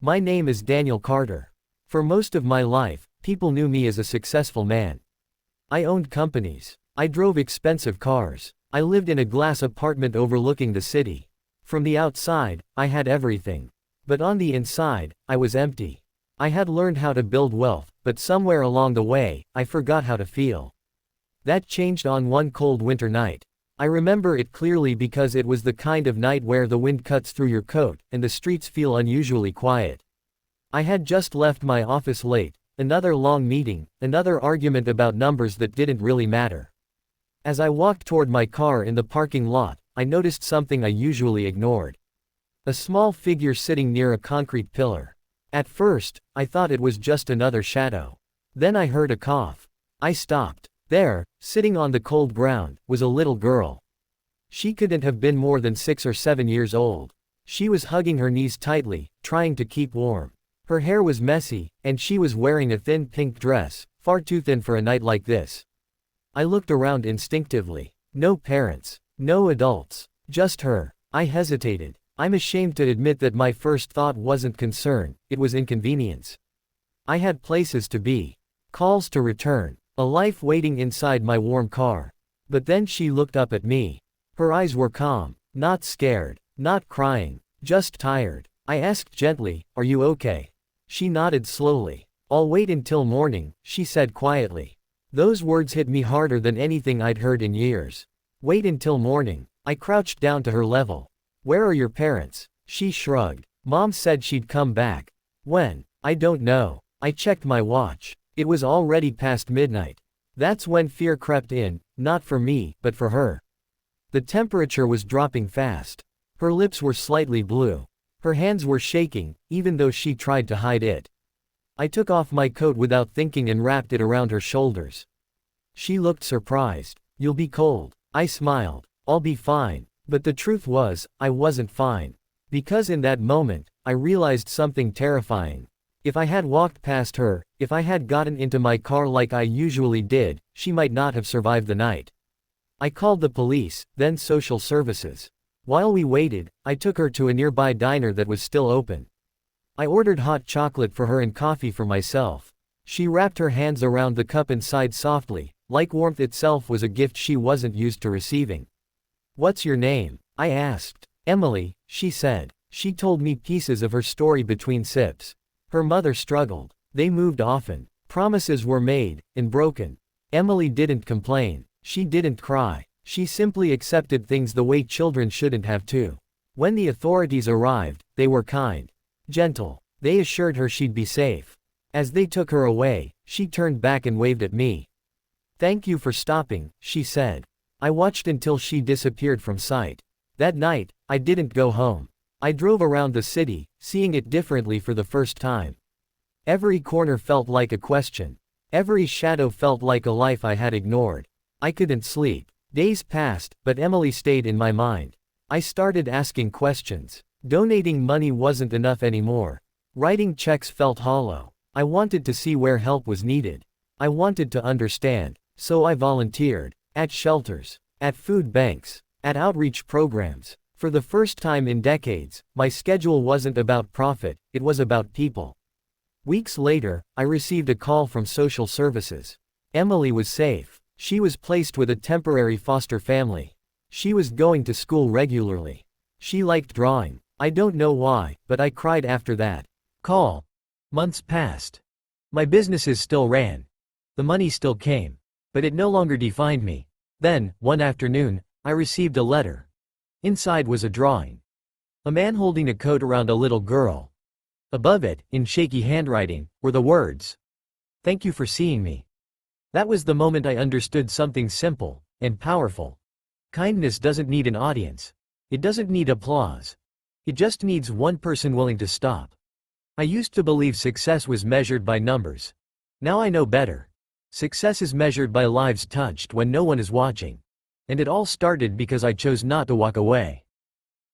My name is Daniel Carter. For most of my life, people knew me as a successful man. I owned companies. I drove expensive cars. I lived in a glass apartment overlooking the city. From the outside, I had everything. But on the inside, I was empty. I had learned how to build wealth, but somewhere along the way, I forgot how to feel. That changed on one cold winter night. I remember it clearly because it was the kind of night where the wind cuts through your coat, and the streets feel unusually quiet. I had just left my office late, another long meeting, another argument about numbers that didn't really matter. As I walked toward my car in the parking lot, I noticed something I usually ignored. A small figure sitting near a concrete pillar. At first, I thought it was just another shadow. Then I heard a cough. I stopped. There, sitting on the cold ground, was a little girl. She couldn't have been more than 6 or 7 years old. She was hugging her knees tightly, trying to keep warm. Her hair was messy, and she was wearing a thin pink dress, far too thin for a night like this. I looked around instinctively. No parents. No adults. Just her. I hesitated. I'm ashamed to admit that my first thought wasn't concern, it was inconvenience. I had places to be. Calls to return. A life waiting inside my warm car. But then she looked up at me. Her eyes were calm. Not scared. Not crying. Just tired. I asked gently, "Are you okay?" She nodded slowly. "I'll wait until morning," she said quietly. Those words hit me harder than anything I'd heard in years. Wait until morning. I crouched down to her level. "Where are your parents?" She shrugged. "Mom said she'd come back." "When?" "I don't know." I checked my watch. It was already past midnight. That's when fear crept in, not for me, but for her. The temperature was dropping fast. Her lips were slightly blue. Her hands were shaking, even though she tried to hide it. I took off my coat without thinking and wrapped it around her shoulders. She looked surprised. "You'll be cold." I smiled. "I'll be fine." But the truth was, I wasn't fine. Because in that moment, I realized something terrifying. If I had walked past her, if I had gotten into my car like I usually did, she might not have survived the night. I called the police, then social services. While we waited, I took her to a nearby diner that was still open. I ordered hot chocolate for her and coffee for myself. She wrapped her hands around the cup and sighed softly, like warmth itself was a gift she wasn't used to receiving. "What's your name?" I asked. "Emily," she said. She told me pieces of her story between sips. Her mother struggled. They moved often. Promises were made, and broken. Emily didn't complain. She didn't cry. She simply accepted things the way children shouldn't have to. When the authorities arrived, they were kind. Gentle. They assured her she'd be safe. As they took her away, she turned back and waved at me. "Thank you for stopping," she said. I watched until she disappeared from sight. That night, I didn't go home. I drove around the city, seeing it differently for the first time. Every corner felt like a question. Every shadow felt like a life I had ignored. I couldn't sleep. Days passed, but Emily stayed in my mind. I started asking questions. Donating money wasn't enough anymore. Writing checks felt hollow. I wanted to see where help was needed. I wanted to understand. So I volunteered. At shelters. At food banks. At outreach programs. For the first time in decades, my schedule wasn't about profit, it was about people. Weeks later, I received a call from social services. Emily was safe. She was placed with a temporary foster family. She was going to school regularly. She liked drawing. I don't know why, but I cried after that call. Months passed. My businesses still ran. The money still came. But it no longer defined me. Then, one afternoon, I received a letter. Inside was a drawing. A man holding a coat around a little girl. Above it, in shaky handwriting, were the words, "Thank you for seeing me." That was the moment I understood something simple and powerful. Kindness doesn't need an audience. It doesn't need applause. It just needs one person willing to stop. I used to believe success was measured by numbers. Now I know better. Success is measured by lives touched when no one is watching. And it all started because I chose not to walk away.